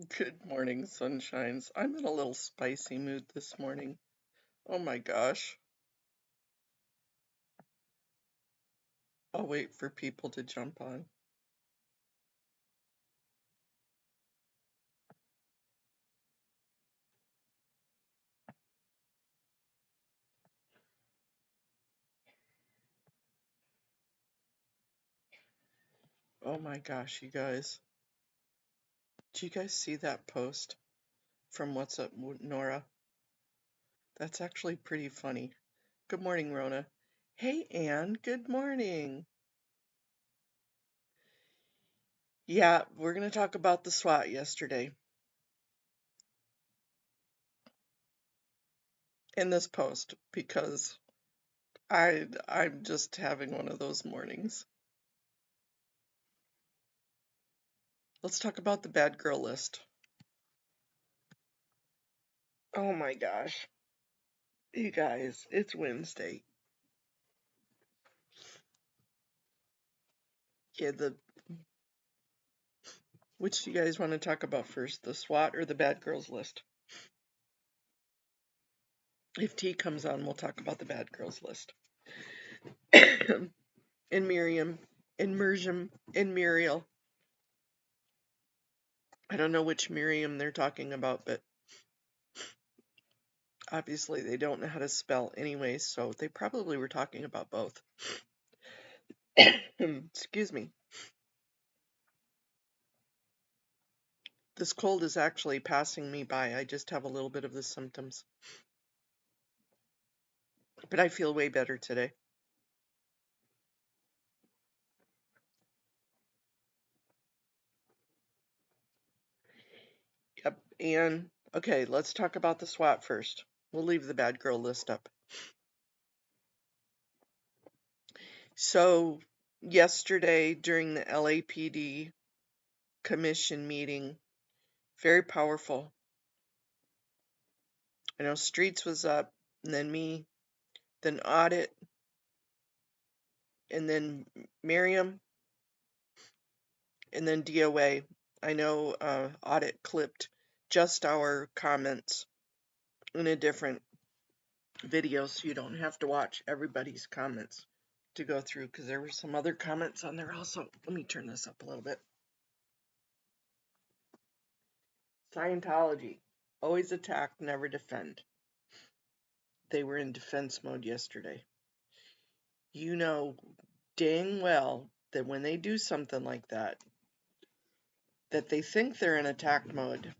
Good morning, sunshines. I'm in a little spicy mood this morning. Oh my gosh. I'll wait for people to jump on. Oh my gosh, you guys. Do you guys see that post from What's Up, Nora? That's actually pretty funny. Good morning, Rona. Hey, Anne. Good morning. Yeah, we're going to talk about the SWAT yesterday in this post because I'm just having one of those mornings. Let's talk about the bad girl list. Oh my gosh. You guys, it's Wednesday. Yeah, which do you guys want to talk about first, the SWAT or the bad girls list? If T comes on, we'll talk about the bad girls list. And Miriam, and Merjam, and Muriel. I don't know which Miriam they're talking about, but obviously they don't know how to spell anyway, so they probably were talking about both. Excuse me. This cold is actually passing me by. I just have a little bit of the symptoms. But I feel way better today. Yep. And okay, let's talk about the SWAT first. We'll leave the bad girl list up. So yesterday during the LAPD commission meeting, very powerful. I know Streets was up, and then me, then Audit, and then Miriam, and then DOA. I know Audit clipped just our comments in a different video, so you don't have to watch everybody's comments to go through, because there were some other comments on there also. Let me turn this up a little bit. Scientology, always attack, never defend. They were in defense mode yesterday. You know dang well that when they do something like that they think they're in attack mode,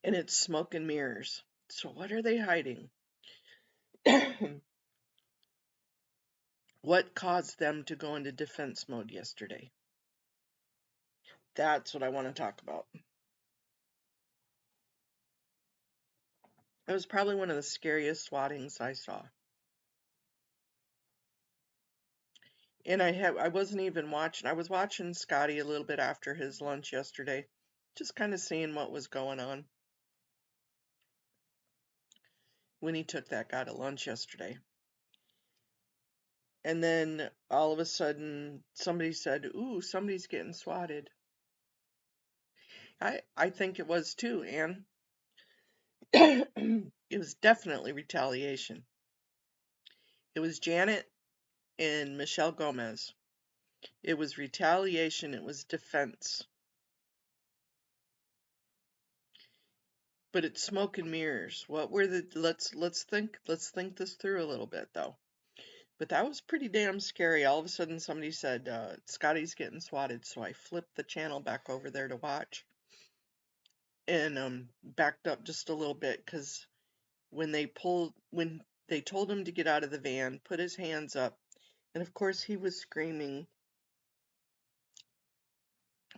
and it's smoke and mirrors. So what are they hiding? What caused them to go into defense mode yesterday? That's what I want to talk about. It was probably one of the scariest swattings I saw. And I wasn't even watching. I was watching Scotty a little bit after his lunch yesterday, just kind of seeing what was going on when he took that guy to lunch yesterday. And then all of a sudden somebody said, "Ooh, somebody's getting swatted." I think it was too, Anne. It was definitely retaliation. It was Janet and Michelle Gomez. It was retaliation. It was defense. But it's smoke and mirrors. What were the let's think this through a little bit though. But that was pretty damn scary. All of a sudden somebody said Scotty's getting swatted, so I flipped the channel back over there to watch. And backed up just a little bit, because when they told him to get out of the van, put his hands up, and of course he was screaming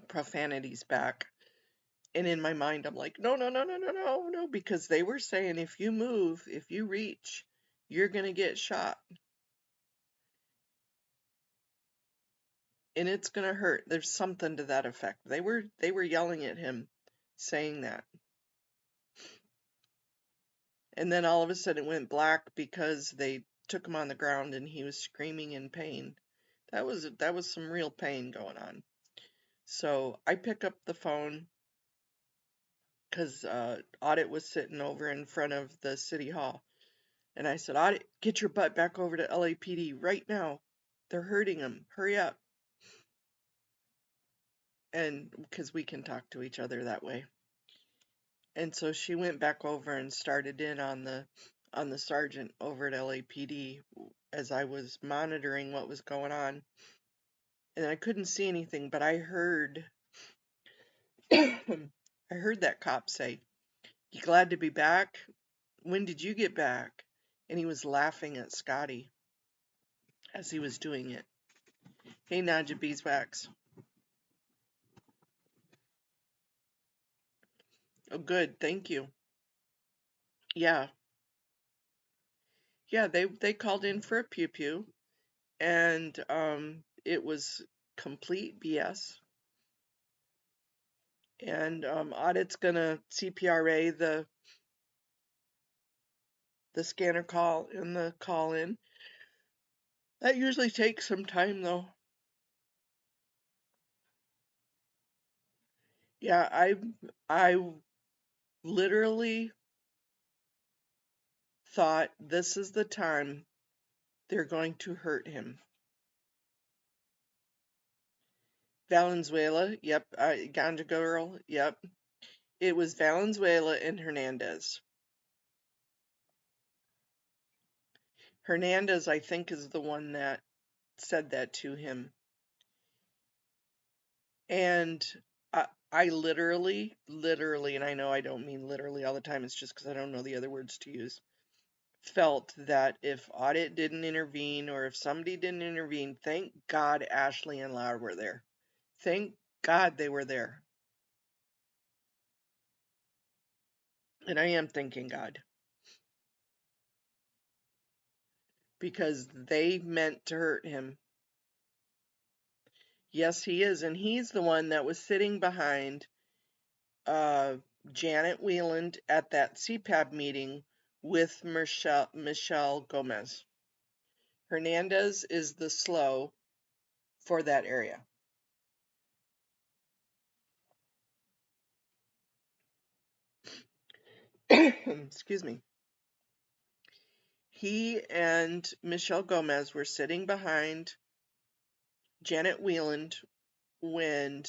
profanities back. And in my mind I'm like, no, no, no, no, no, no, no, because they were saying if you move, if you reach, you're gonna get shot. And it's gonna hurt. There's something to that effect. They were yelling at him, saying that. And then all of a sudden it went black because they took him on the ground and he was screaming in pain. That was some real pain going on. So I pick up the phone because Audit was sitting over in front of the city hall. And I said, Audit, get your butt back over to LAPD right now. They're hurting him. Hurry up. And because we can talk to each other that way. And so she went back over and started in on the sergeant over at LAPD as I was monitoring what was going on. And I couldn't see anything, but I heard I heard that cop say, "You glad to be back? When did you get back?" And he was laughing at Scotty as he was doing it. Hey, Nadja Beeswax. Oh, good, thank you. Yeah, yeah, they called in for a pew pew, and it was complete BS. And Audit's gonna CPRA the scanner call in the call in. That usually takes some time though. Yeah, I literally thought this is the time they're going to hurt him. Valenzuela, yep, Ganja Girl, yep. It was Valenzuela and Hernandez. Hernandez, I think, is the one that said that to him. And I literally, and I know I don't mean literally all the time, it's just because I don't know the other words to use, felt that if Audit didn't intervene or if somebody didn't intervene, thank God Ashley and Laura were there. Thank God they were there. And I am thanking God. Because they meant to hurt him. Yes, he is. And he's the one that was sitting behind Janet Wieland at that CPAB meeting with Michelle Gomez. Hernandez is the slow for that area. Excuse me. He and Michelle Gomez were sitting behind Janet Wieland when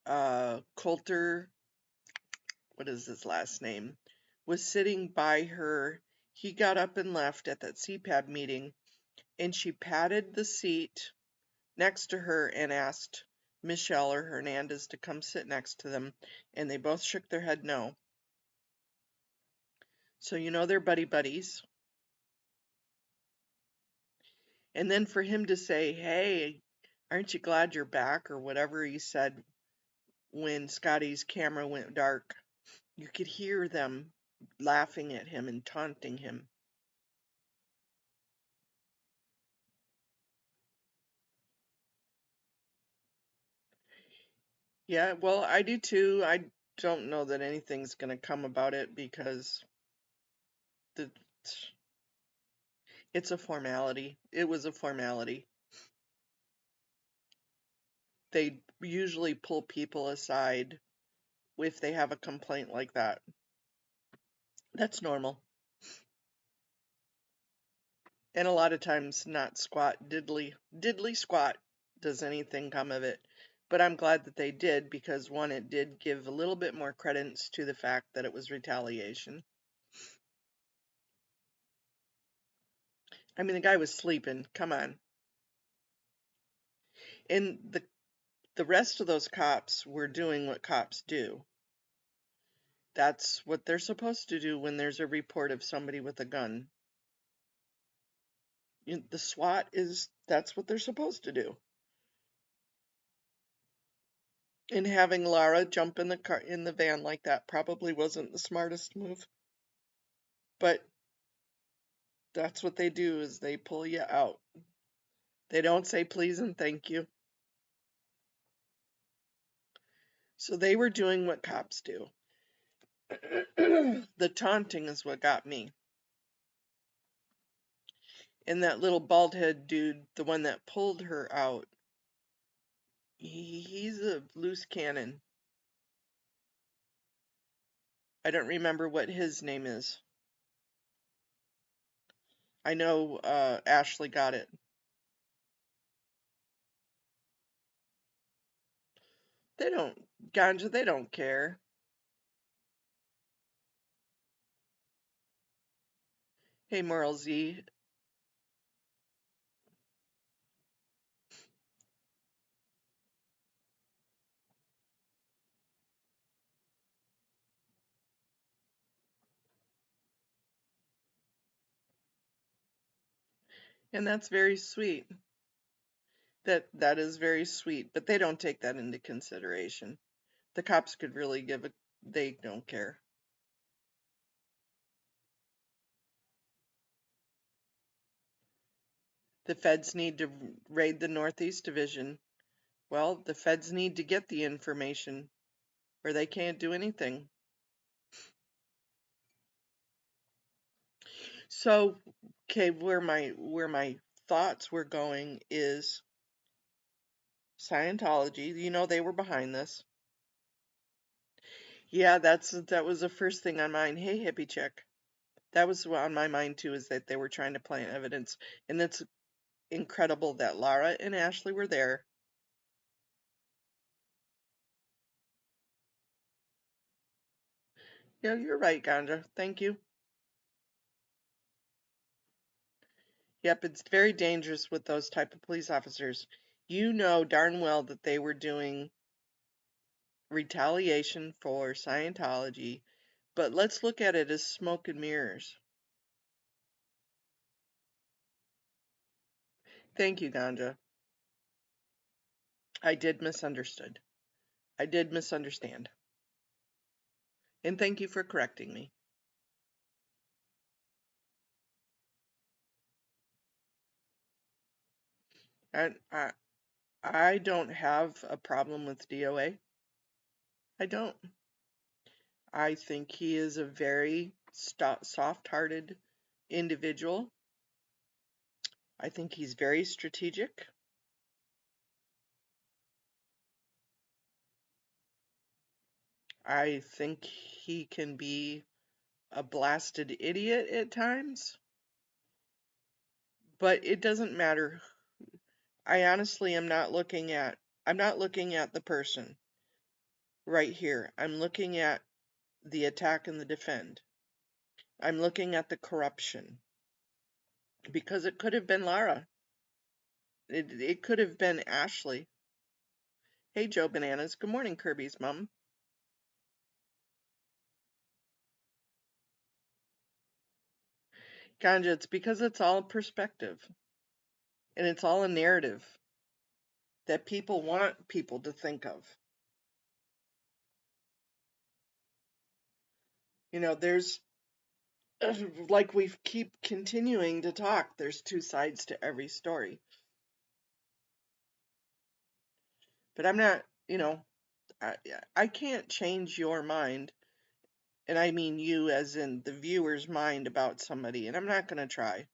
Coulter, what is his last name, was sitting by her. He got up and left at that CPAB meeting, and she patted the seat next to her and asked Michelle or Hernandez to come sit next to them, and they both shook their head no. So you know they're buddies. And then for him to say, "Hey, aren't you glad you're back?" or whatever he said when Scotty's camera went dark, you could hear them laughing at him and taunting him. Yeah, well, I do too. I don't know that anything's going to come about it because the, it's a formality. It was a formality. They usually pull people aside if they have a complaint like that. That's normal. And a lot of times not squat diddly squat does anything come of it. But I'm glad that they did because one, it did give a little bit more credence to the fact that it was retaliation. I mean, the guy was sleeping. Come on. And the rest of those cops were doing what cops do. That's what they're supposed to do when there's a report of somebody with a gun. The SWAT that's what they're supposed to do. And having Lara jump in the van like that probably wasn't the smartest move. But that's what they do is they pull you out. They don't say please and thank you. So they were doing what cops do. The taunting is what got me. And that little bald head dude, the one that pulled her out, He's a loose cannon. I don't remember what his name is. I know Ashley got it. They don't, Ganja, they don't care. Hey, Moral Z. And that's very sweet. That is very sweet, but they don't take that into consideration. The cops could really give a, they don't care. The feds need to raid the Northeast Division. Well, the feds need to get the information or they can't do anything. So, okay, where my thoughts were going is Scientology. You know they were behind this. Yeah, that was the first thing on mine. Hey, hippie chick. That was on my mind too, is that they were trying to plant evidence. And it's incredible that Lara and Ashley were there. Yeah, you're right, Ganja. Thank you. Yep, it's very dangerous with those type of police officers. You know darn well that they were doing retaliation for Scientology, but let's look at it as smoke and mirrors. Thank you, Ganja. I did misunderstood. I did misunderstand. And thank you for correcting me. And I don't have a problem with DOA. I don't. I think he is a very soft-hearted individual. I think he's very strategic. I think he can be a blasted idiot at times, but it doesn't matter. I honestly am not looking at the person right here. I'm looking at the attack and the defend. I'm looking at the corruption because it could have been Lara. It could have been Ashley. Hey, Joe Bananas. Good morning, Kirby's mom. Ganja, it's because it's all perspective and it's all a narrative that people want people to think of. You know, there's, like we keep continuing to talk, there's two sides to every story. But I'm not, I, I can't change your mind. And I mean you as in the viewer's mind about somebody, and I'm not going to try.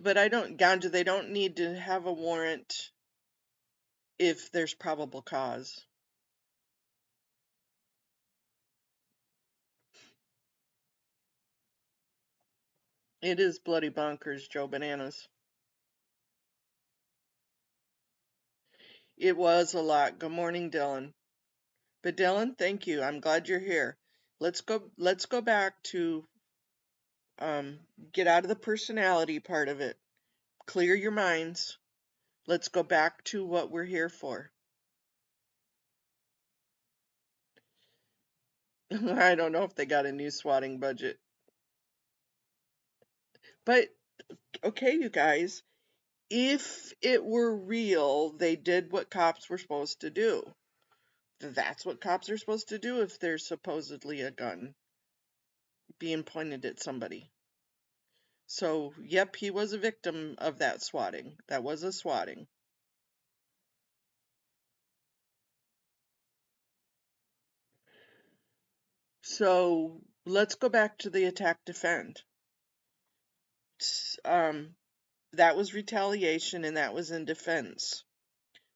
But I don't, Ganja, they don't need to have a warrant if there's probable cause. It is bloody bonkers, Joe Bananas. It was a lot. Good morning, Dylan. But Dylan, thank you. I'm glad you're here. Let's go back to get out of the personality part of it. Clear your minds. Let's go back to what we're here for. I don't know if they got a new swatting budget. But okay, you guys, if it were real, they did what cops were supposed to do. That's what cops are supposed to do if there's supposedly a gun being pointed at somebody. So, yep, he was a victim of that swatting. That was a swatting. So, Let's go back to the attack defend. Um, that was retaliation and that was in defense.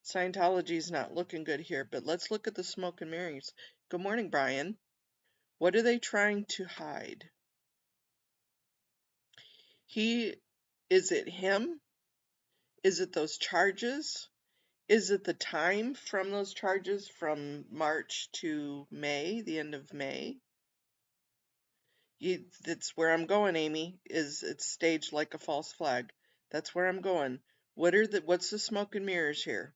Scientology's not looking good here, but let's look at the smoke and mirrors. Good morning, Brian. What are they trying to hide? Is it him? Is it those charges? Is it the time from those charges from March to May, the end of May? That's where I'm going, Amy, is it's staged like a false flag. That's where I'm going. What's the smoke and mirrors here?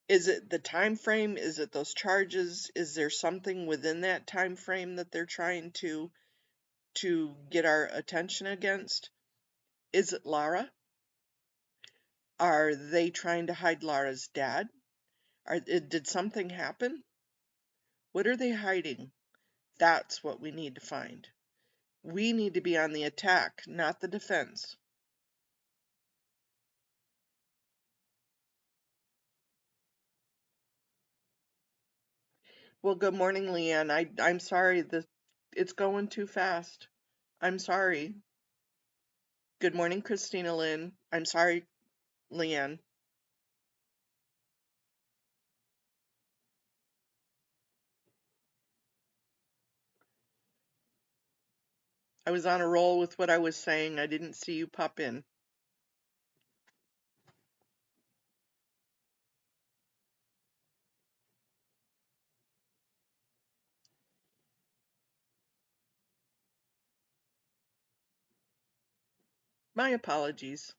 Is it the time frame? Is it those charges? Is there something within that time frame that they're trying to get our attention against? Is it Lara? Are they trying to hide Lara's dad? Did something happen? What are they hiding? That's what we need to find. We need to be on the attack, not the defense. Well, good morning, Leanne. I'm sorry, it's going too fast. I'm sorry. Good morning, Christina Lynn. I'm sorry, Leanne. I was on a roll with what I was saying. I didn't see you pop in. My apologies.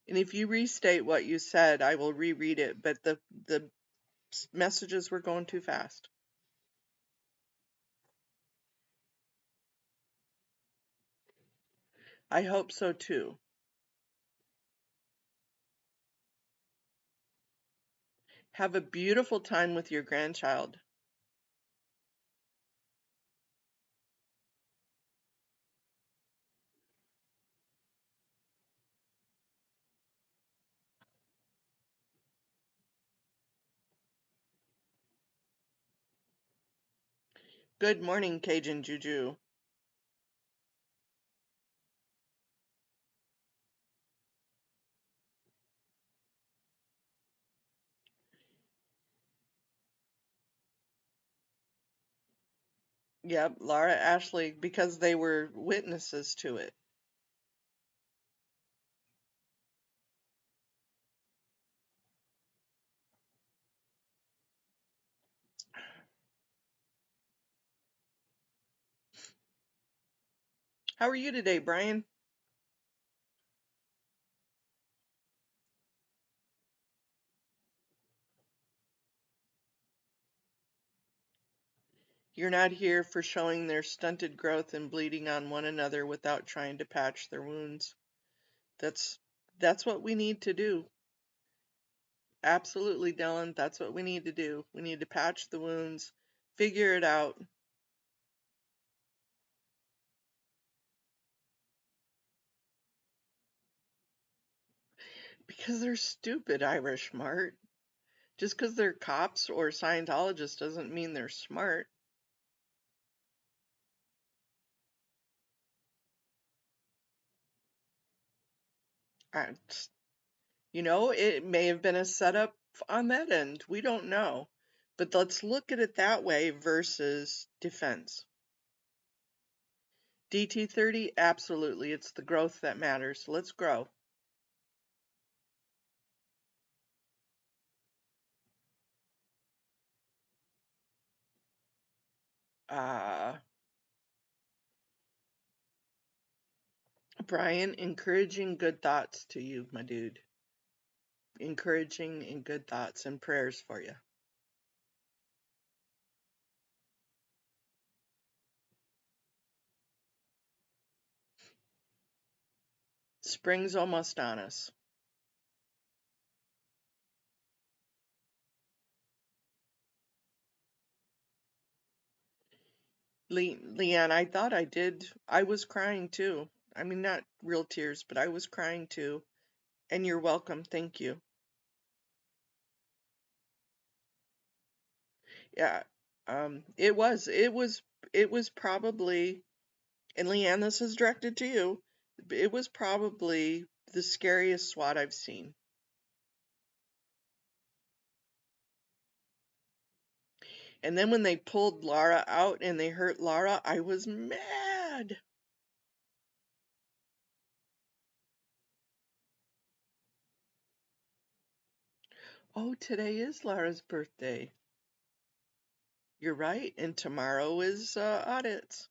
And if you restate what you said, I will reread it, but the messages were going too fast. I hope so too. Have a beautiful time with your grandchild. Good morning, Cajun Juju. Yep, Laura Ashley, because they were witnesses to it. How are you today, Brian? You're not here for showing their stunted growth and bleeding on one another without trying to patch their wounds. That's that's what we need to do. Absolutely, Dylan. That's what we need to do. We need to patch the wounds, figure it out. Because they're stupid, Irish Mart. Just because they're cops or Scientologists doesn't mean they're smart. I, it may have been a setup on that end. We don't know. But let's look at it that way versus defense. DT30, absolutely. It's the growth that matters. Let's grow. Uh, Brian, encouraging good thoughts to you, my dude. Encouraging and good thoughts and prayers for you. Spring's almost on us. Leanne, I thought I did. I was crying too. I mean, not real tears, but I was crying too. And you're welcome. Thank you. Yeah. It was probably, and Leanne, this is directed to you. It was probably the scariest SWAT I've seen. And then when they pulled Laura out and they hurt Laura, I was mad. Oh, today is Laura's birthday. You're right. And tomorrow is audits.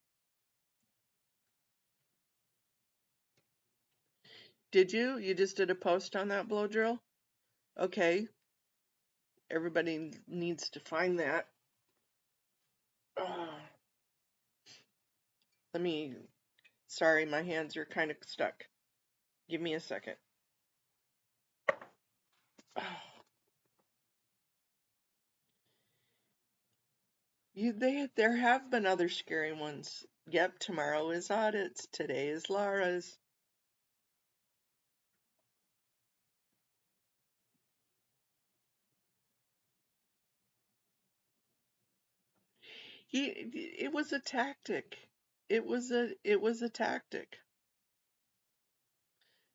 Did you? You just did a post on that blow drill? Okay. Everybody needs to find that. Uh, let me, sorry, my hands are kind of stuck. Give me a second. There have been other scary ones. Yep, tomorrow is audits. Today is Laura's. It was a tactic. It was a tactic.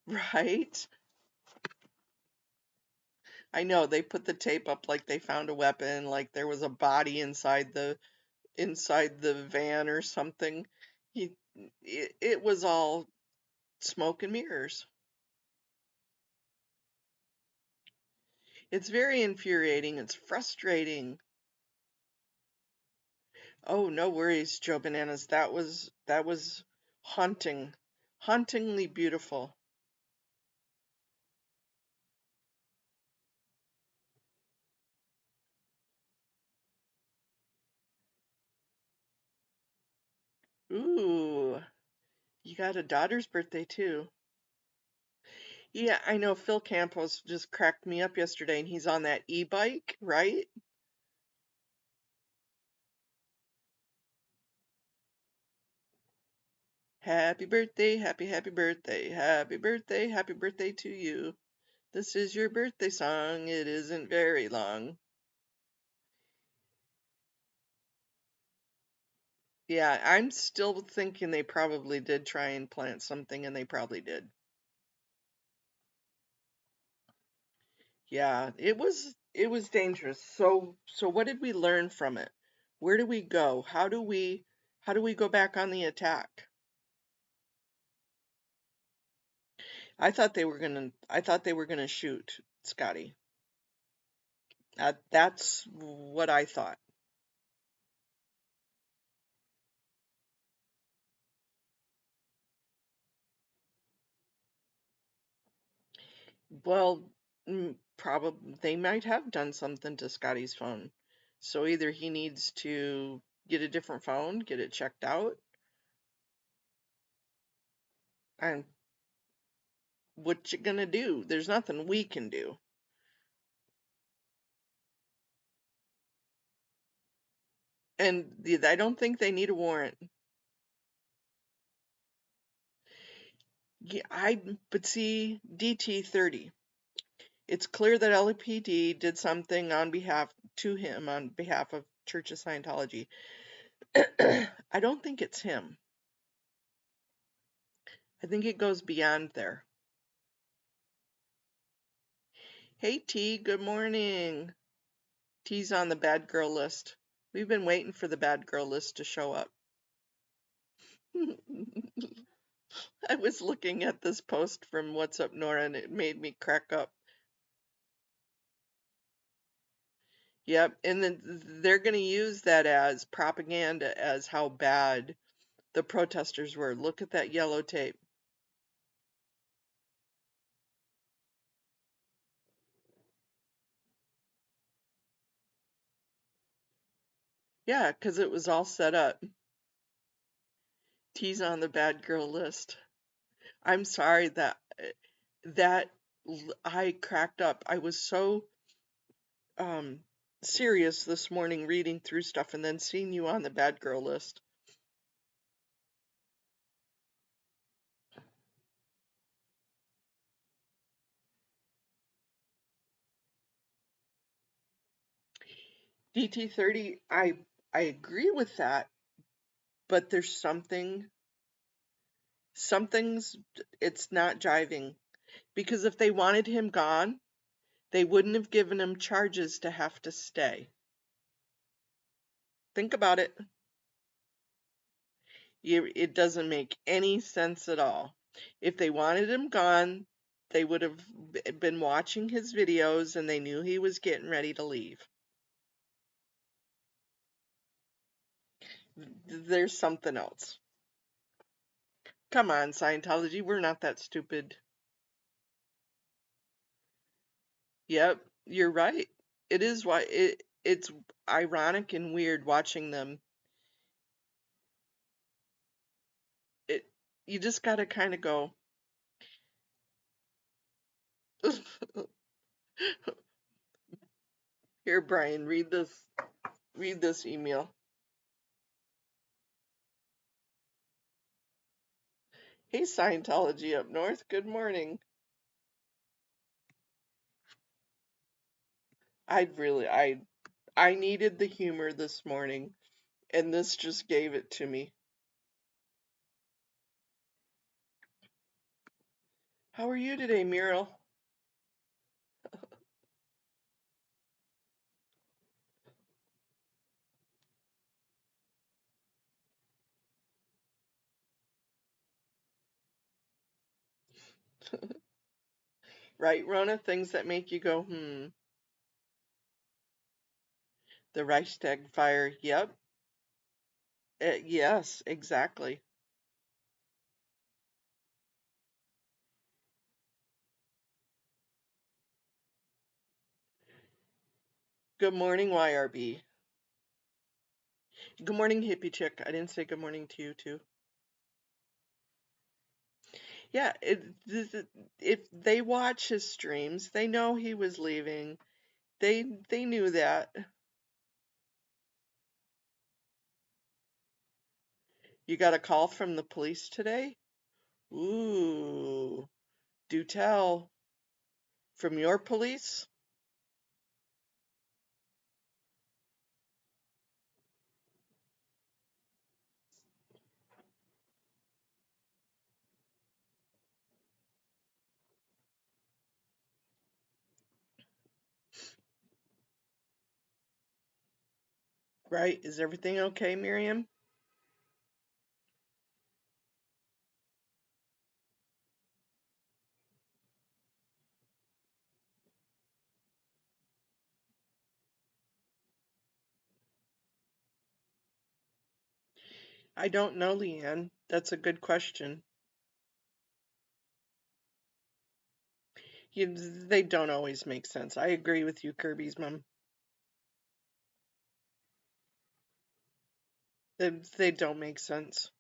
Right? I know they put the tape up like they found a weapon, like there was a body inside the van or something. He it was all smoke and mirrors. It's very infuriating. It's frustrating. Oh, no worries, Joe Bananas. That was haunting. Hauntingly beautiful. Ooh, you got a daughter's birthday too. Yeah, I know Phil Campos just cracked me up yesterday and he's on that e-bike, right? Happy birthday, happy birthday, happy birthday to you. This is your birthday song. It isn't very long. Yeah, I'm still thinking they probably did try and plant something and they probably did. Yeah, it was dangerous. So what did we learn from it? Where do we go? How do we go back on the attack? I thought they were gonna shoot Scotty. That's what I thought. Well, probably they might have done something to Scotty's phone. So either he needs to get a different phone, get it checked out, and what you gonna do? There's nothing we can do. And I don't think they need a warrant. Yeah, but see, DT 30. It's clear that LAPD did something on behalf of Church of Scientology. I don't think it's him. I think it goes beyond there. Hey T, good morning. T's on the bad girl list. We've been waiting for the bad girl list to show up. I was looking at this post from What's Up Nora and it made me crack up. Yep, and then they're going to use that as propaganda as how bad the protesters were. Look at that yellow tape. Yeah, 'cause it was all set up. T's on the bad girl list. I'm sorry that I cracked up. I was so um serious this morning reading through stuff and then seeing you on the bad girl list. DT30, I agree with that, but there's something's it's not jiving. Because if they wanted him gone, they wouldn't have given him charges to have to stay. Think about it. It doesn't make any sense at all. If they wanted him gone, they would have been watching his videos and they knew he was getting ready to leave. There's something else. Come on, Scientology, we're not that stupid. Yep, you're right. It is why it's ironic and weird watching them. It you just gotta kind of go. Here, Brian, read this. Read this email. Hey, Scientology up north. Good morning. I needed the humor this morning, and this just gave it to me. How are you today, Muriel? Right, Rona? Things that make you go, hmm. The Reichstag fire. Yep. Yes, exactly. Good morning, YRB. Good morning, hippie chick. I didn't say good morning to you, too. Yeah, if they watch his streams, they know he was leaving. They knew that. You got a call from the police today? Ooh, do tell. From your police? Right? Is everything okay, Miriam? I don't know, Leanne. That's a good question. They don't always make sense. I agree with you, Kirby's mom. They don't make sense.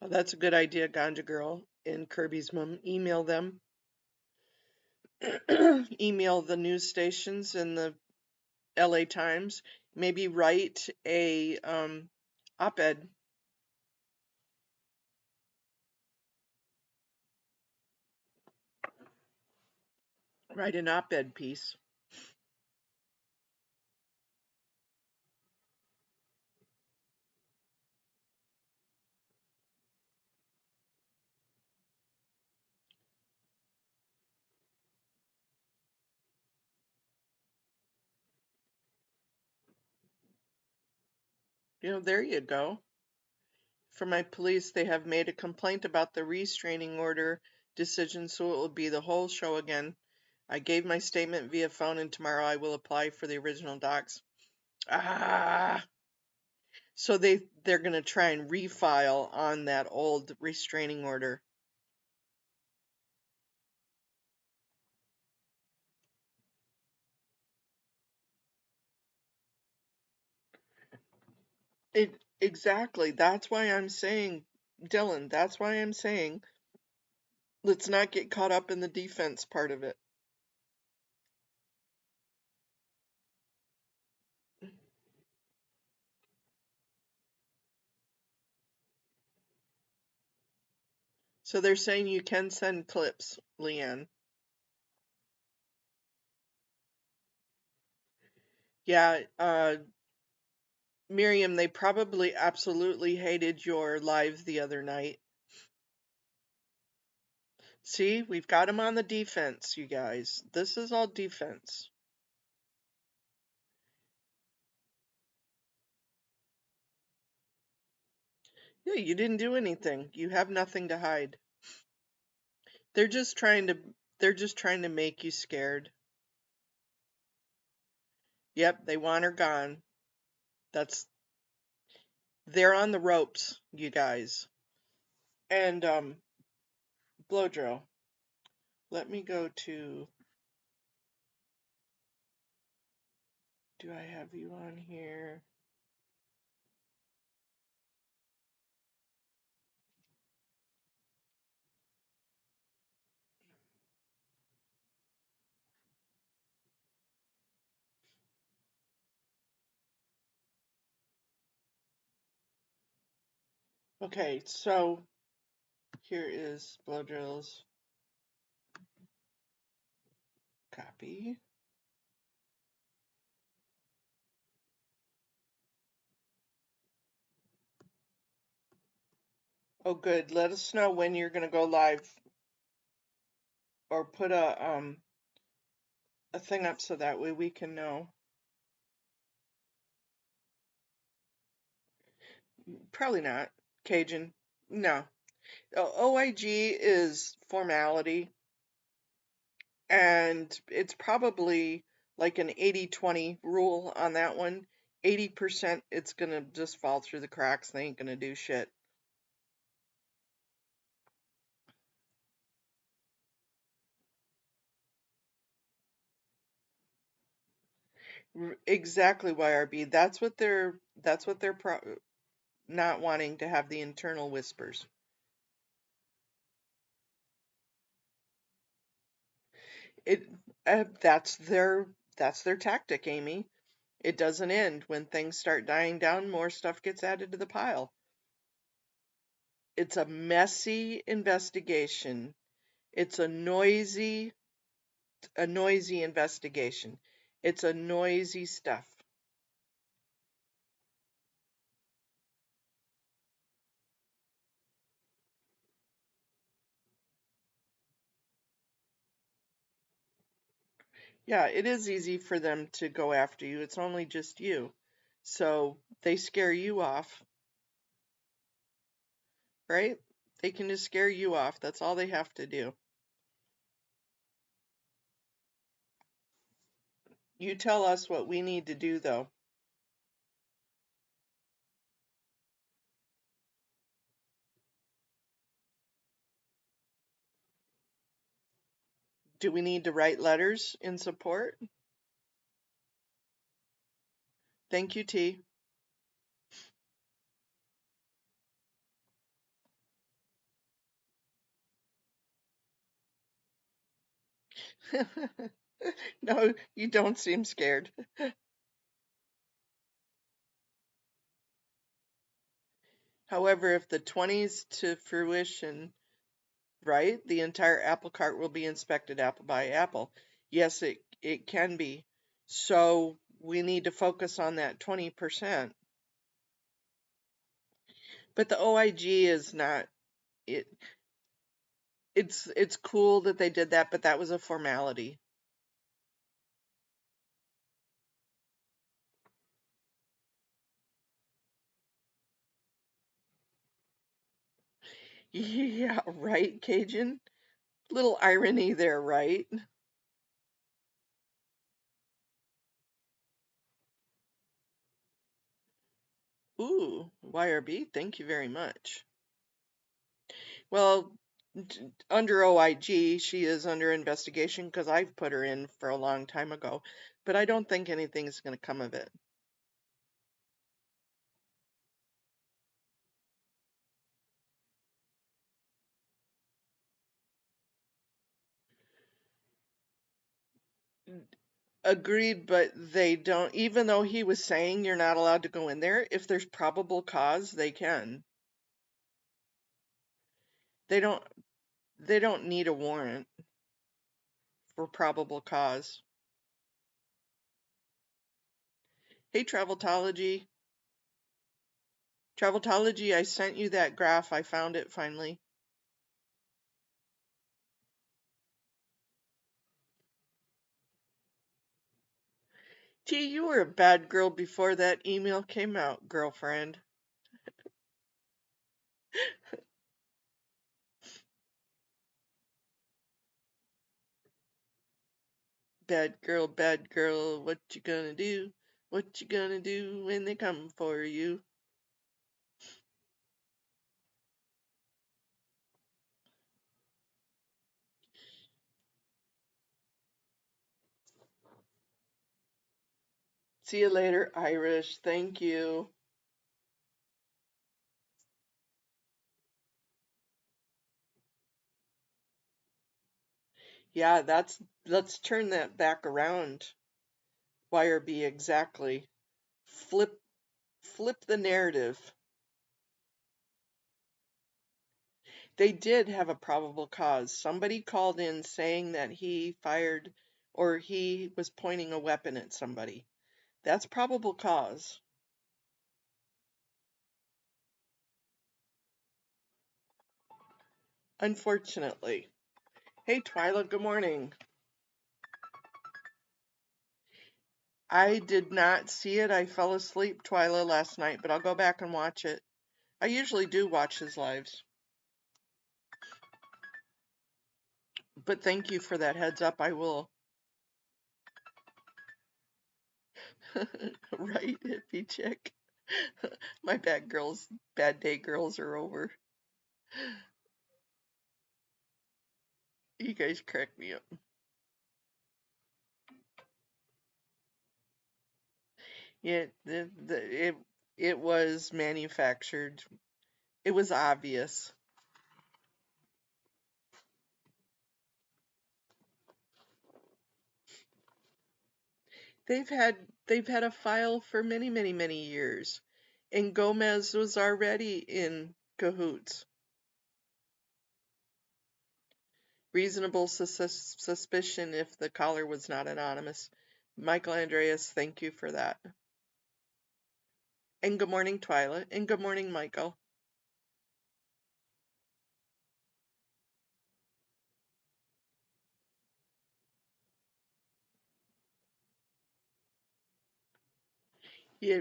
Oh, that's a good idea, Ganja Girl and Kirby's mom. Email them. Email the news stations and the LA Times. Maybe write a op-ed. Write an op-ed piece. There you go. For my police, they have made a complaint about the restraining order decision, so it will be the whole show again. I gave my statement via phone, and tomorrow I will apply for the original docs. Ah, so they're gonna try and refile on that old restraining order. Exactly. That's why I'm saying, Dylan. That's why I'm saying, let's not get caught up in the defense part of it. So they're saying you can send clips, Leanne. Yeah, Miriam, they probably absolutely hated your live the other night. See, we've got them on the defense, you guys. This is all defense. Yeah, you didn't do anything. You have nothing to hide. They're just trying to they're just trying to make you scared. Yep, they want her gone. That's they're on the ropes, you guys. And blow drill. Let me go to do I have you on here? Okay, so here is blow drills. Copy. Oh good. Let us know when you're gonna go live or put a thing up so that way we can know. Probably not. Cajun. No. OIG is formality, and it's probably like an 80-20 rule on that one. 80% it's gonna just fall through the cracks. They ain't gonna do shit. Exactly, YRB. That's what they're not wanting to have the internal whispers. It that's their tactic, Amy. It doesn't end. When things start dying down, more stuff gets added to the pile. It's a messy investigation. It's a noisy investigation. It's a noisy stuff. Yeah, it is easy for them to go after you. It's only just you. So they scare you off, right? They can just scare you off. That's all they have to do. You tell us what we need to do, though. Do we need to write letters in support? Thank you, T. No, you don't seem scared. However, if the 20's to fruition, right, the entire apple cart will be inspected apple by apple. Yes, it can be. So we need to focus on that 20%. But the OIG is not it it's cool that they did that, but that was a formality. Yeah, right, Cajun? Little irony there, right? Ooh, YRB, thank you very much. Well, under OIG, she is under investigation because I've put her in for a long time ago, but I don't think anything's going to come of it. Agreed, but they don't, even though he was saying you're not allowed to go in there, if there's probable cause, they can. They don't they don't need a warrant for probable cause. Hey, Traveltology. Traveltology, I sent you that graph. I found it finally. Gee, you were a bad girl before that email came out, girlfriend. Bad girl, what you gonna do? What you gonna do when they come for you? See you later, Irish. Thank you. Yeah, let's turn that back around. YRB, exactly. Flip flip the narrative. They did have a probable cause. Somebody called in saying that he fired or he was pointing a weapon at somebody. That's probable cause. Unfortunately. Hey, Twyla, good morning. I did not see it. I fell asleep, Twyla, last night, but I'll go back and watch it. I usually do watch his lives. But thank you for that heads up. I will. Right, hippie chick. My bad day girls are over. You guys crack me up. Yeah, it was manufactured. It was obvious. They've had a file for many, many, many years. And Gomez was already in cahoots. Reasonable suspicion if the caller was not anonymous. Michael Andreas, thank you for that. And good morning, Twyla. And good morning, Michael. Yeah,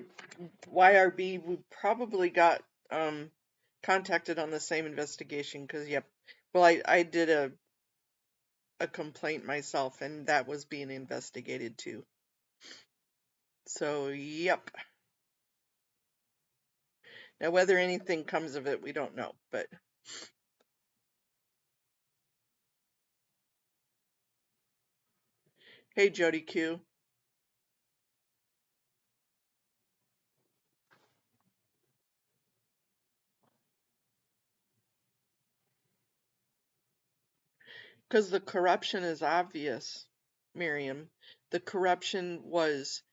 YRB, we probably got contacted on the same investigation because, yep. Well, I did a complaint myself, and that was being investigated too. So, yep. Now, whether anything comes of it, we don't know. But hey, Jody Q. Because the corruption is obvious, Miriam. The corruption was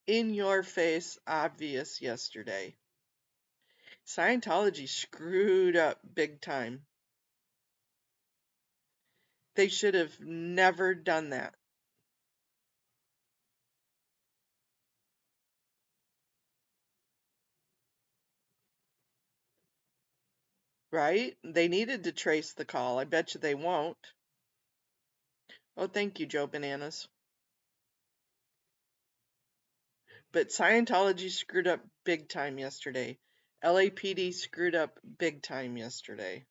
in your face obvious yesterday. Scientology screwed up big time. They should have never done that, right? They needed to trace the call. I bet you they won't. Oh, thank you, Joe Bananas. But Scientology screwed up big time yesterday. LAPD screwed up big time yesterday.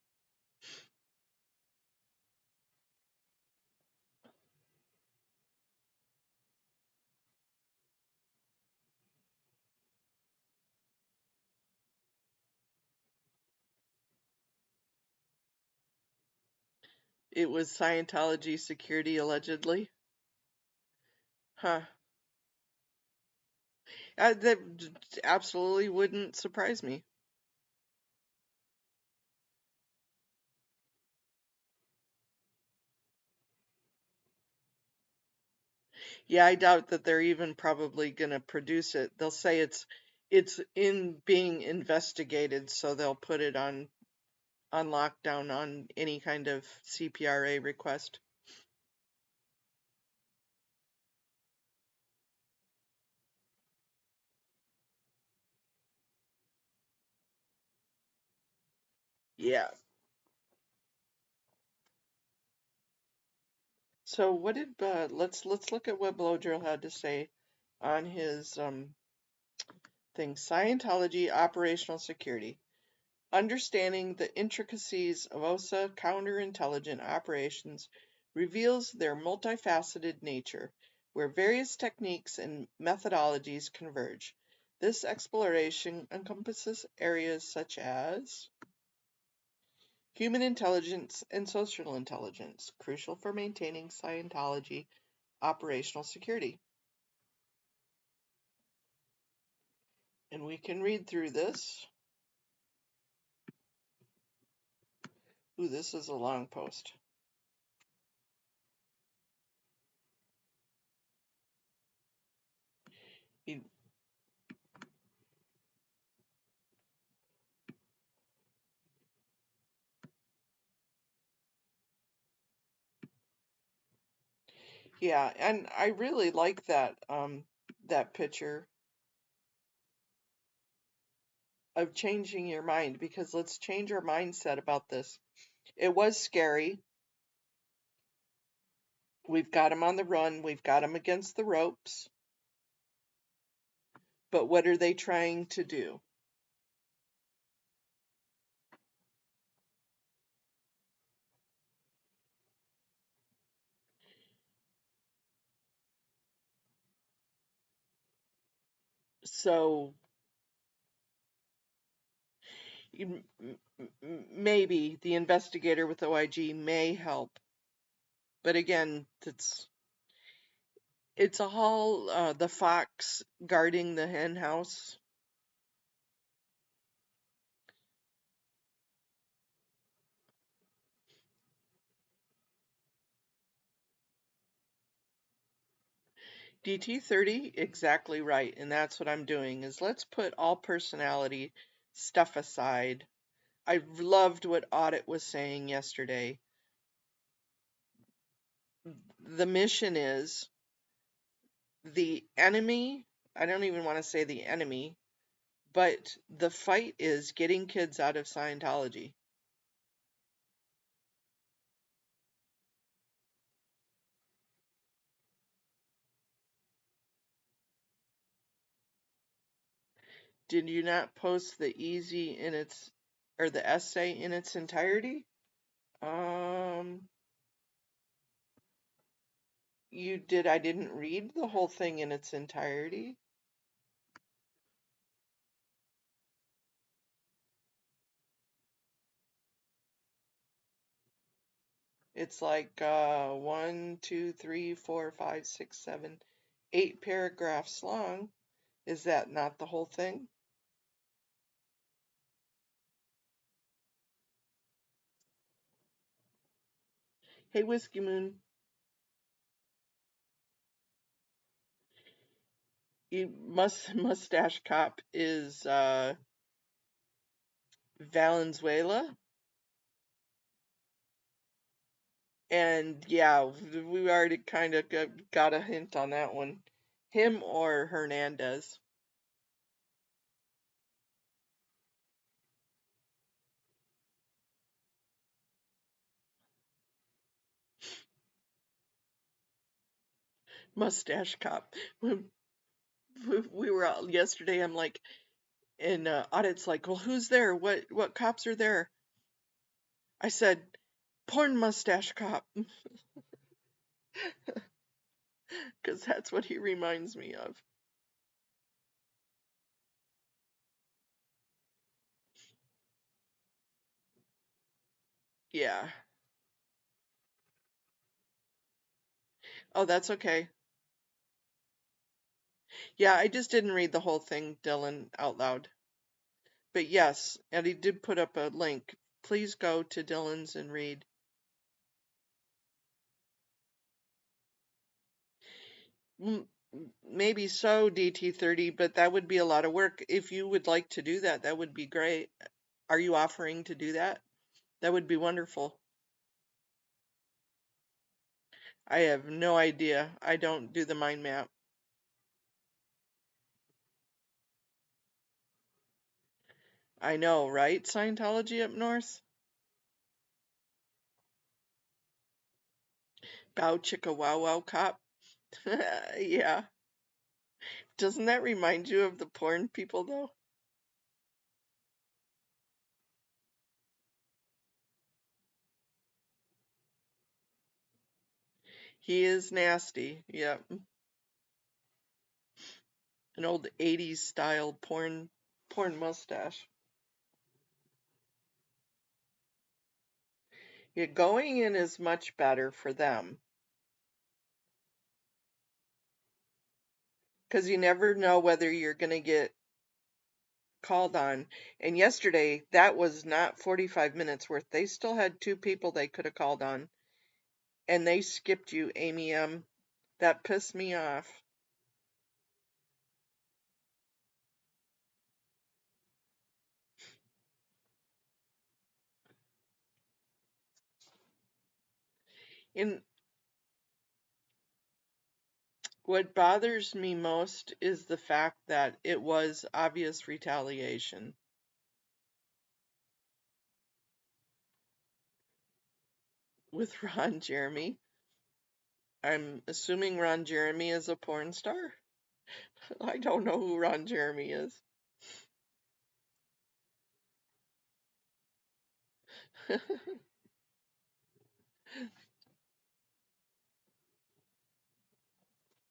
It was Scientology security, allegedly. Huh. That absolutely wouldn't surprise me. Yeah, I doubt that they're even probably gonna produce it. They'll say it's in being investigated, so they'll put it on lockdown on any kind of CPRA request. Yeah. So what did let's look at what Blow Drill had to say on his thing. Scientology operational security. Understanding the intricacies of OSA counterintelligence operations reveals their multifaceted nature, where various techniques and methodologies converge. This exploration encompasses areas such as human intelligence and social intelligence, crucial for maintaining Scientology operational security. And we can read through this. Ooh, this is a long post. Yeah, and I really like that picture of changing your mind, because let's change our mindset about this. It was scary. We've got him on the run. We've got him against the ropes. But what are they trying to do? So maybe the investigator with OIG may help. But again, it's all the fox guarding the hen house. DT30, exactly right. And that's what I'm doing, is let's put all personality stuff aside. I loved what Audit was saying yesterday. The mission is the enemy. I don't even want to say the enemy, but the fight is getting kids out of Scientology. Did you not post the easy in its, or the essay in its entirety? Um, you did. I didn't read the whole thing in its entirety. It's like 1, 2, 3, 4, 5, 6, 7, 8 paragraphs long. Is that not the whole thing? Hey, Whiskey Moon, Mustache Cop is Valenzuela. And yeah, we already kind of got a hint on that one. Him or Hernandez. Mustache Cop. We were out yesterday. I'm like, and Audit's like, well, who's there? What cops are there? I said, porn mustache cop, because that's what he reminds me of. Yeah. Oh, that's okay. Yeah, I just didn't read the whole thing, Dylan, out loud. But yes, and he did put up a link. Please go to Dylan's and read. Maybe so, DT30, but that would be a lot of work. If you would like to do that, that would be great. Are you offering to do that? That would be wonderful. I have no idea. I don't do the mind map. I know, right? Scientology up north? Bow chicka wow wow cop. Yeah. Doesn't that remind you of the porn people though? He is nasty. Yep. An old 80s style porn mustache. Yeah, going in is much better for them because you never know whether you're going to get called on. And yesterday, that was not 45 minutes worth. They still had two people they could have called on, and they skipped you, Amy M. That pissed me off. And what bothers me most is the fact that it was obvious retaliation with Ron Jeremy. I'm assuming Ron Jeremy is a porn star. I don't know who Ron Jeremy is.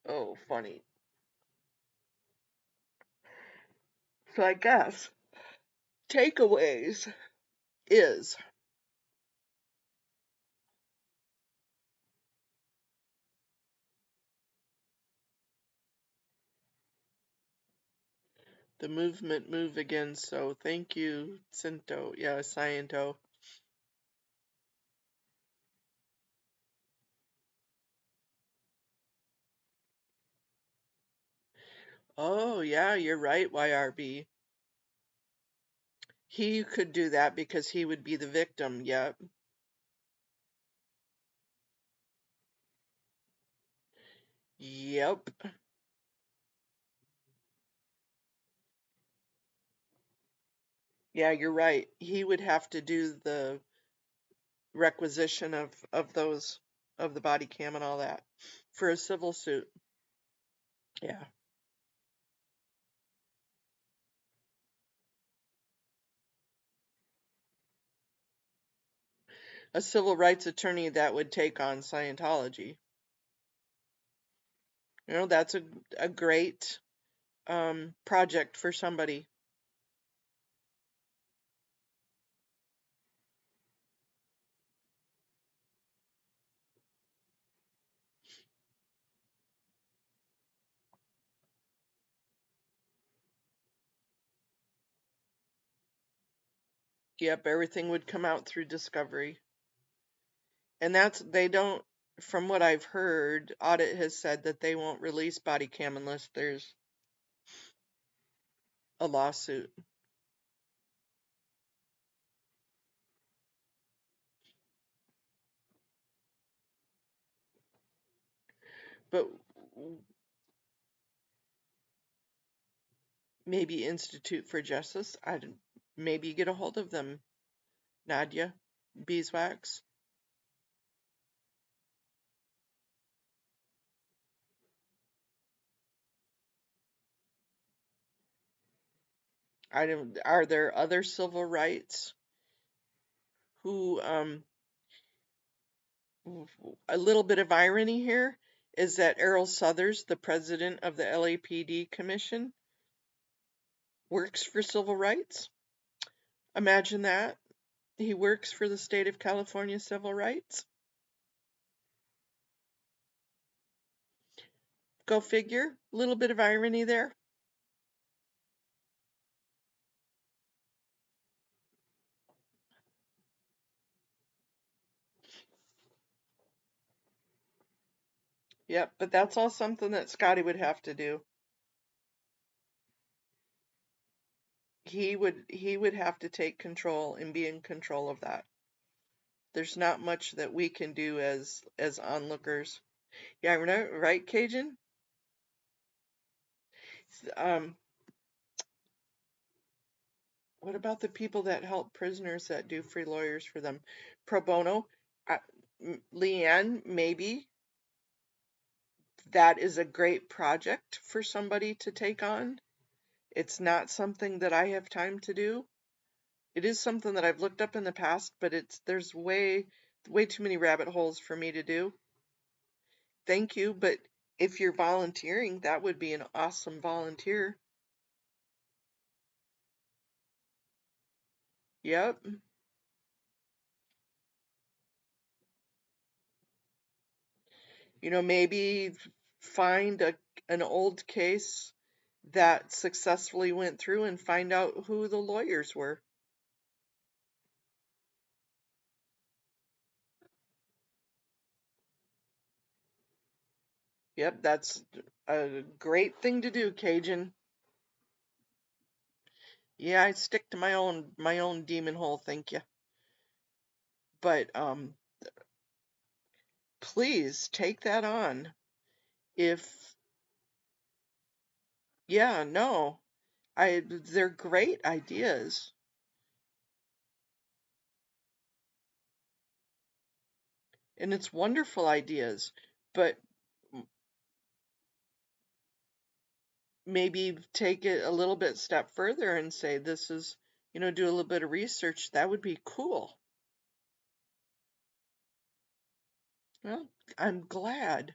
Oh, funny. So I guess takeaways is the movement move again. So thank you, Cinto. Yeah, Sciento. Oh, yeah, you're right, YRB. He could do that because he would be the victim. Yep. Yep. Yeah, you're right. He would have to do the requisition of those of the body cam and all that for a civil suit. Yeah. A civil rights attorney that would take on Scientology. That's a great project for somebody. Yep, everything would come out through discovery. And they don't, from what I've heard, Audit has said that they won't release body cam unless there's a lawsuit. But maybe Institute for Justice, maybe get a hold of them, Nadia, Beeswax. I don't, are there other civil rights who, a little bit of irony here is that Errol Southers, the president of the LAPD Commission, works for civil rights. Imagine that. He works for the state of California civil rights. Go figure. A little bit of irony there. Yep, but that's all something that Scotty would have to do. He would have to take control and be in control of that. There's not much that we can do as onlookers. Yeah, right, Cajun? Um, what about the people that help prisoners that do free lawyers for them? Pro bono? Uh, Leanne, maybe. that is a great project for somebody to take on. It's not something that I have time to do. It is something that I've looked up in the past, but there's way too many rabbit holes for me to do. Thank you, but if you're volunteering, that would be an awesome volunteer. Yep. Maybe find an old case that successfully went through and find out who the lawyers were. Yep, that's a great thing to do, Cajun. Yeah, I stick to my own demon hole, thank you. But please take that on. If Yeah, no. They're great ideas. And it's wonderful ideas, but maybe take it a little bit step further and say this is, do a little bit of research. That would be cool. Well, I'm glad.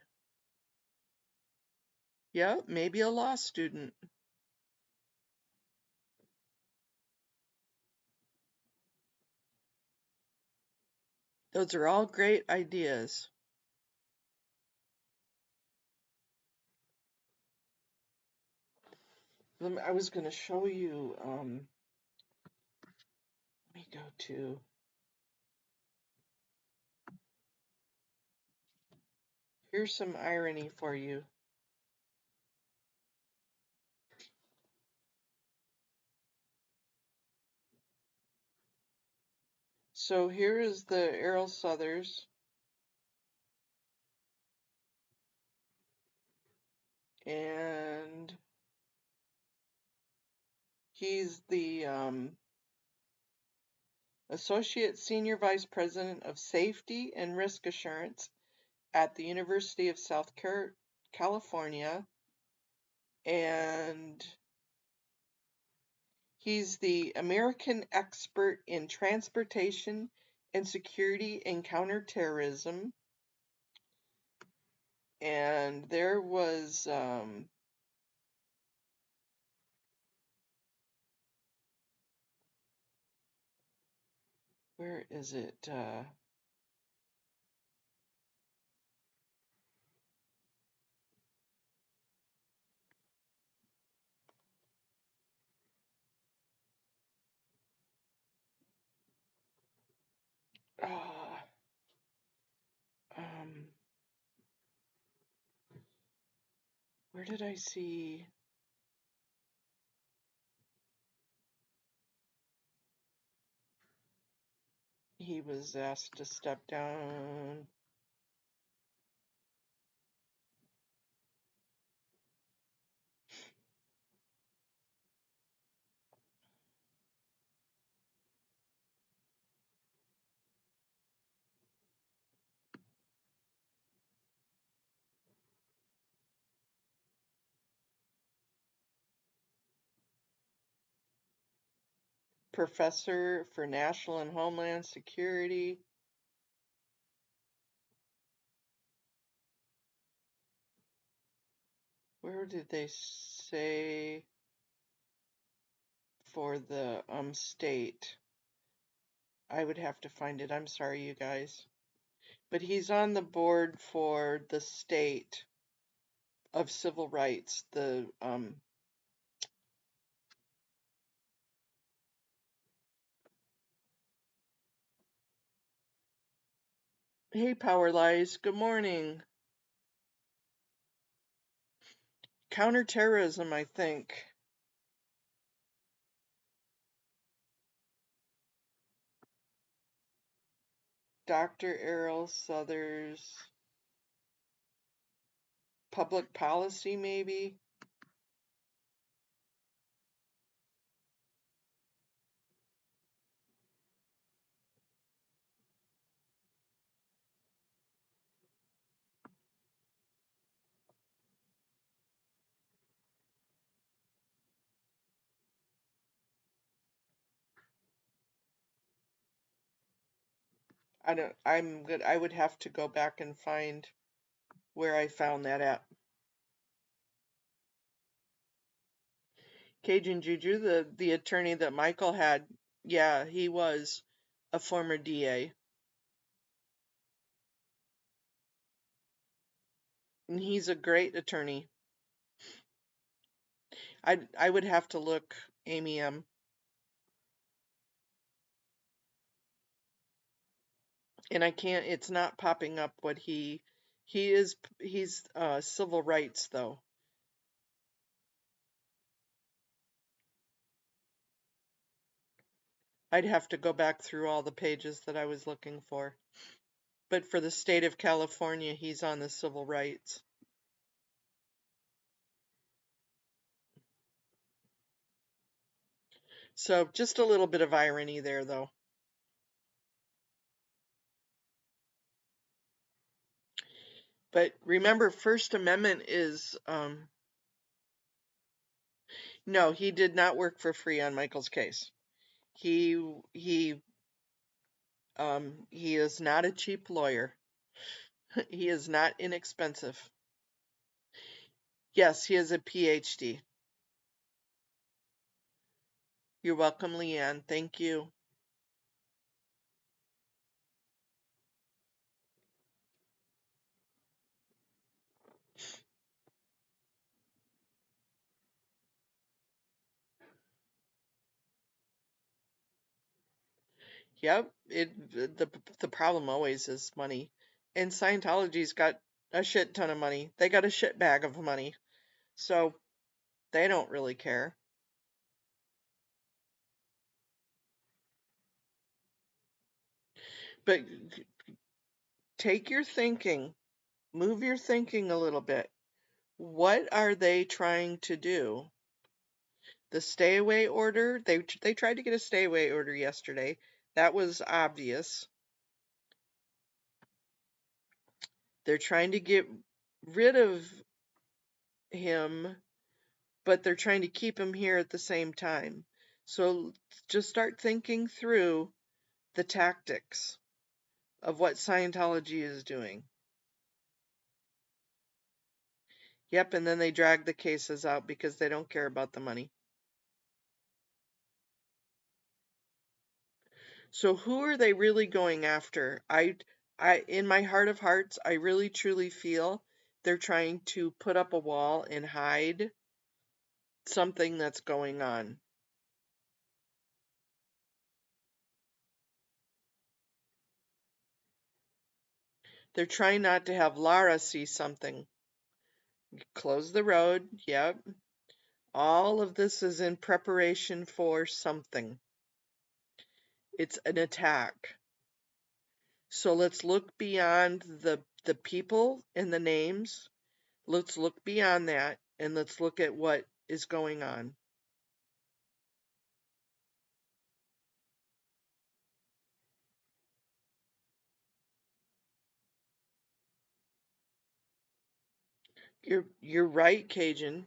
Yeah, maybe a law student. Those are all great ideas. I was going to show you, let me go to, here's some irony for you. So here is the Errol Southers, and he's the Associate Senior Vice President of Safety and Risk Assurance at the University of South California, and he's the American Expert in Transportation and Security and Counterterrorism. And there was where is it? Uh, um, where did I see? He was asked to step down. Professor for National and Homeland Security. Where did they say for the state? I would have to find it. I'm sorry, you guys. But he's on the board for the state of civil rights. Hey, Power Lies. Good morning. Counterterrorism, I think. Dr. Errol Southers. Public policy, maybe. I don't, I'm good. I would have to go back and find where I found that at. Cajun Juju, the attorney that Michael had, yeah, he was a former DA, and he's a great attorney. I would have to look, Amy M. And I can't. It's not popping up what he's civil rights though. I'd have to go back through all the pages that I was looking for. But for the state of California, he's on the civil rights. So just a little bit of irony there, though. But remember, First Amendment is no, he did not work for free on Michael's case. He he is not a cheap lawyer. He is not inexpensive. Yes, he has a PhD. You're welcome, Leanne. Thank you. Yep, the problem always is money. And Scientology's got a shit ton of money. They got a shit bag of money. So they don't really care. But take your thinking, move your thinking a little bit. What are they trying to do? The stay away order, they tried to get a stay away order yesterday. That was obvious. They're trying to get rid of him, but they're trying to keep him here at the same time. So just start thinking through the tactics of what Scientology is doing. Yep, and then they drag the cases out because they don't care about the money. So who are they really going after? In my heart of hearts, I really truly feel they're trying to put up a wall and hide something that's going on. They're trying not to have Lara see something. Close the road. Yep. All of this is in preparation for something. It's an attack. So let's look beyond the people and the names. Let's look beyond that and let's look at what is going on. You're right, Cajun.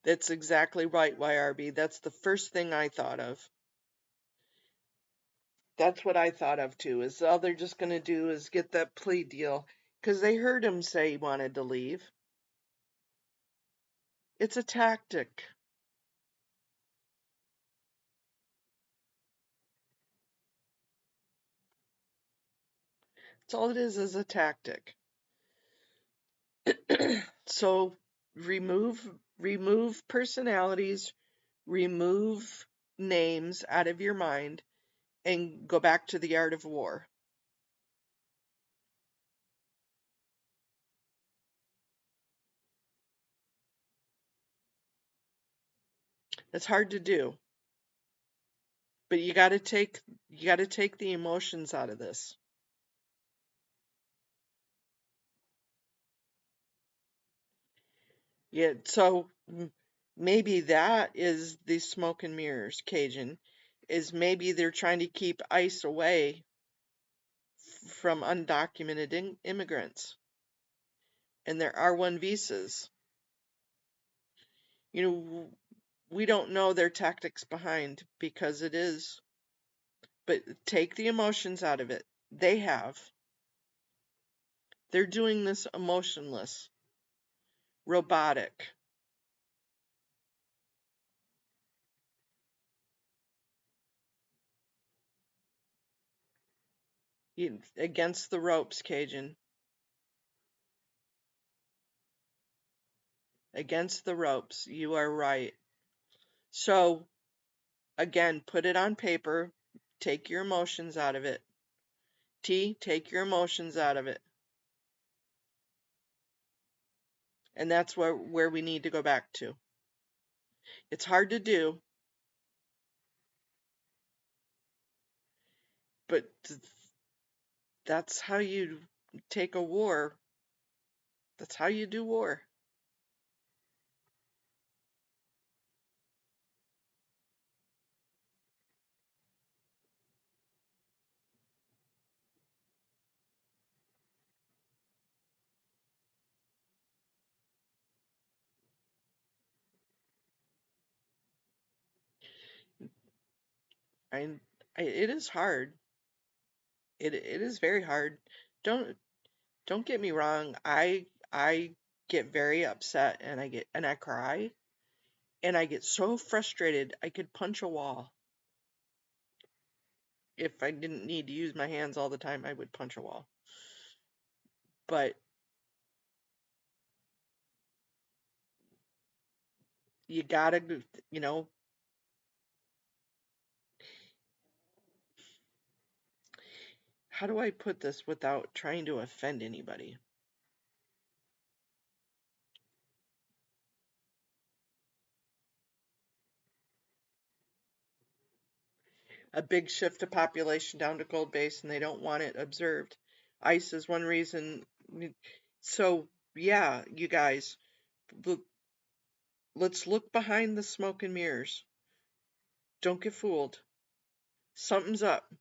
That's exactly right, YRB. That's the first thing I thought of. That's what I thought of too, is all they're just going to do is get that plea deal because they heard him say he wanted to leave. It's a tactic. That's all it is a tactic. So remove personalities, remove names out of your mind, and go back to the art of war. It's hard to do, but you got to take the emotions out of this. Yeah, so maybe that is the smoke and mirrors, Cajun, is maybe they're trying to keep ICE away from undocumented immigrants and their R1 visas. You know, We don't know their tactics behind because it is, but take the emotions out of it. They have. They're doing this emotionless, robotic, against the ropes, Cajun. Against the ropes. You are right. So, again, put it on paper. Take your emotions out of it. T, take your emotions out of it. And that's where we need to go back to. It's hard to do, but that's how you take a war. That's how you do war. I, it is hard. It is very hard. Don't don't get me wrong. I get very upset and I cry and I get so frustrated I could punch a wall. If I didn't need to use my hands all the time, I would punch a wall. But you gotta, you know, how do I put this without trying to offend anybody? A big shift of population down to cold base and they don't want it observed. Ice is one reason. So, yeah, you guys, let's look behind the smoke and mirrors. Don't get fooled. Something's up.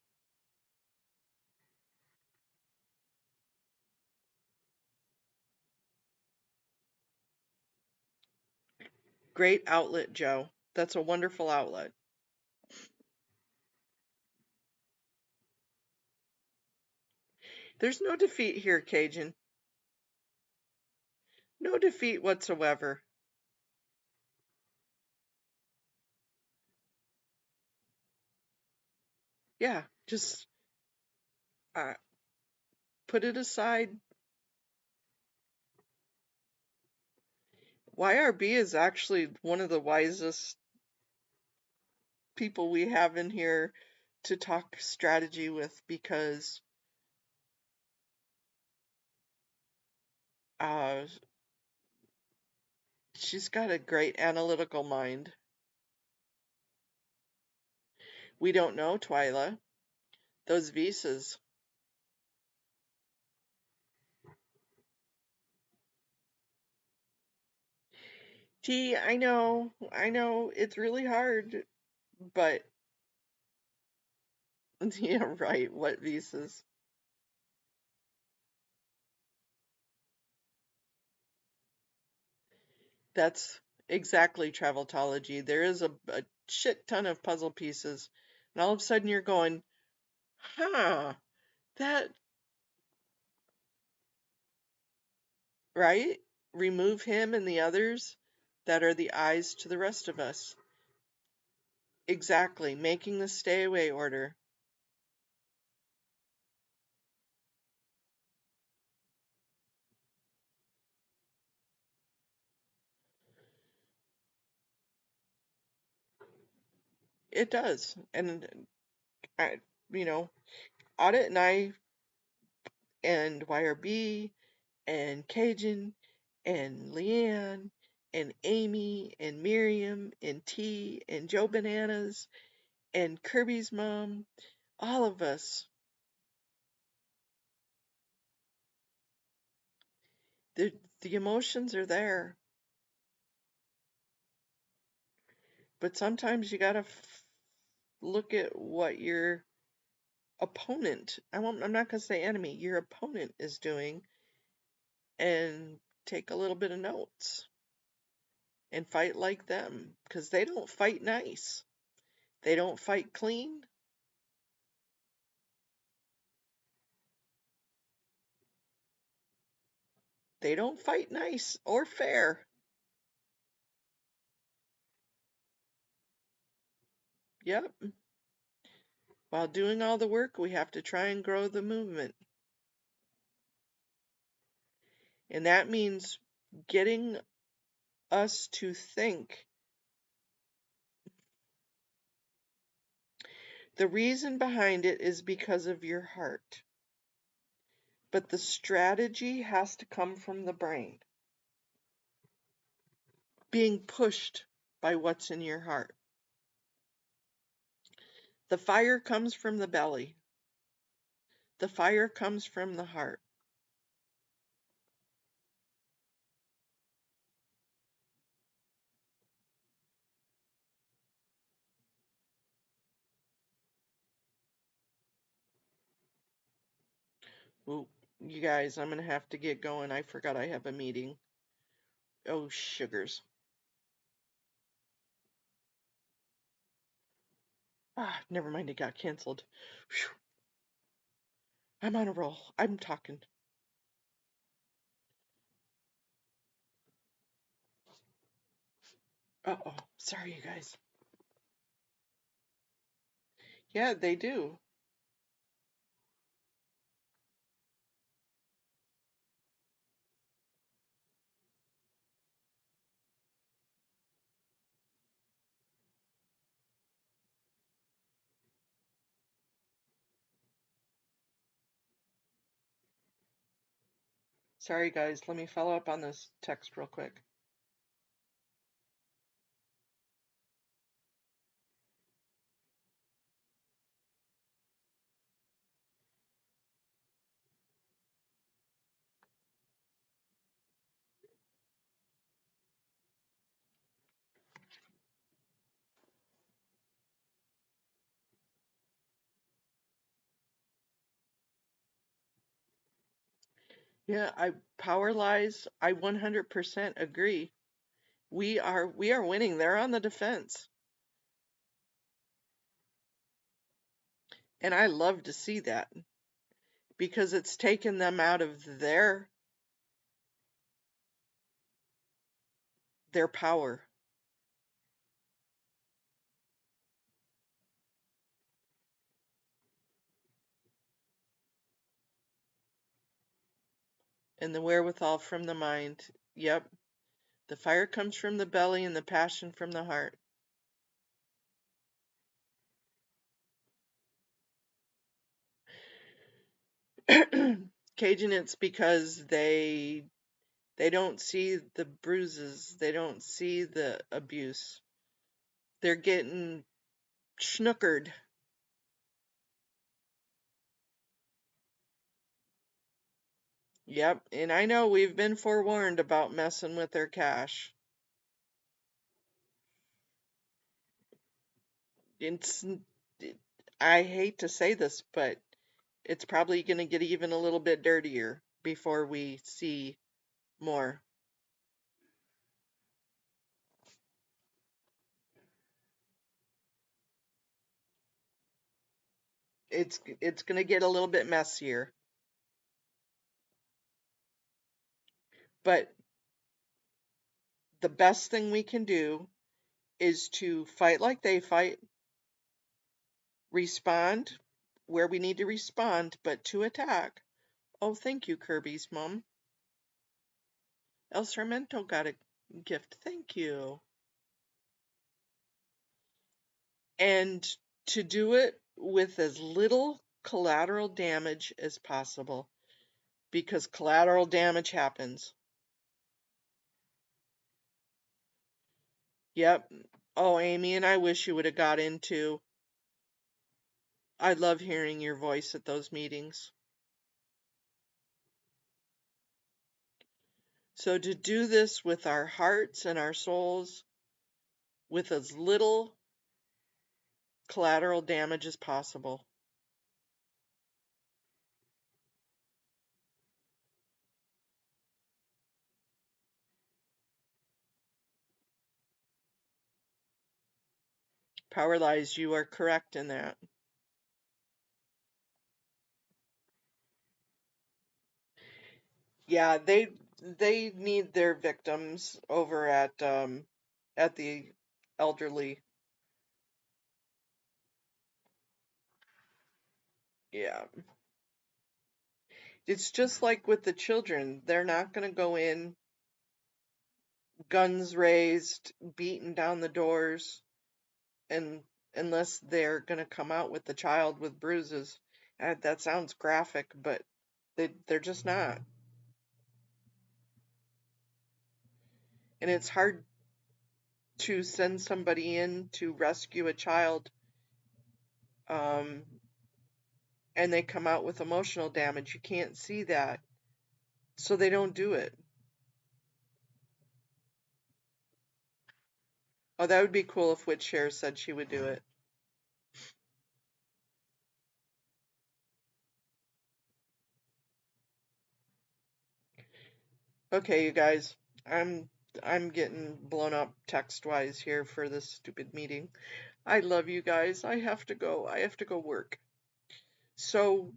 Great outlet, Joe. That's a wonderful outlet. There's no defeat here, Cajun. No defeat whatsoever. Yeah, just uh, put it aside. YRB is actually one of the wisest people we have in here to talk strategy with because uh, she's got a great analytical mind. We don't know, Twyla. Those visas. Gee, I know, it's really hard, but yeah, right. What visas? That's exactly Traveltology. There is a shit ton of puzzle pieces, and all of a sudden you're going, huh, that, right? Remove him and the others that are the eyes to the rest of us. Exactly, making the stay away order. It does. And I, you know, Audit and I and YRB and Cajun and Leanne and Amy and Miriam and T and Joe Bananas and Kirby's mom, all of us, the the emotions are there, but sometimes you gotta look at what your opponent, I'm not gonna say enemy, your opponent is doing, and take a little bit of notes. and fight like them, because they don't fight nice. They don't fight clean. They don't fight nice or fair. Yep. While doing all the work, we have to try and grow the movement. And that means getting us to think. The reason behind it is because of your heart. But the strategy has to come from the brain, being pushed by what's in your heart. The fire comes from the belly. The fire comes from the heart. Ooh, you guys, I'm going to have to get going. I forgot I have a meeting. Oh, sugars. Ah, never mind, it got canceled. Whew, I'm on a roll. I'm talking. Uh-oh. Sorry, you guys. Yeah, they do. Sorry, guys. Let me follow up on this text real quick. Yeah, I power lies. I 100% agree. We are winning. They're on the defense. And I love to see that because it's taken them out of their power. And the wherewithal from the mind. Yep. The fire comes from the belly and the passion from the heart. Cajun, it's because they don't see the bruises. They don't see the abuse. They're getting schnookered. Yep, and I know we've been forewarned about messing with their cash. It's, I hate to say this, but it's probably going to get even a little bit dirtier before we see more. It's going to get a little bit messier. But the best thing we can do is to fight like they fight, respond where we need to respond, but to attack. Oh, thank you, Kirby's mom. El Sarmento got a gift. Thank you. And to do it with as little collateral damage as possible, because collateral damage happens. Yep. Oh, Amy, and I wish you would have got into. I love hearing your voice at those meetings. So to do this with our hearts and our souls, with as little collateral damage as possible. Power lies, you are correct in that. Yeah, they need their victims over at the elderly. Yeah. It's just like with the children. They're not going to go in guns raised, beating down the doors, and unless they're going to come out with the child with bruises. That sounds graphic, but they're just not. And it's hard to send somebody in to rescue a child, um, and they come out with emotional damage. You can't see that, so they don't do it. Oh, that would be cool if Witchshare said she would do it. Okay, you guys, I'm I'm getting blown up text-wise here for this stupid meeting. I love you guys. I have to go. I have to go work. So,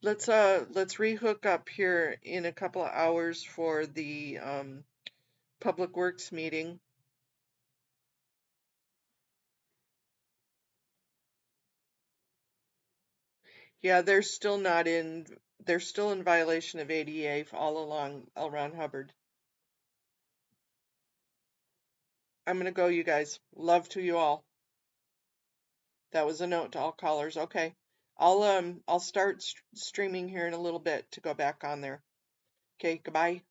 let's rehook up here in a couple of hours for the Public Works meeting. Yeah, they're still in violation of ADA all along L. Ron Hubbard. I'm gonna go, you guys. Love to you all. That was a note to all callers. Okay. I'll start streaming here in a little bit to go back on there. Okay, goodbye.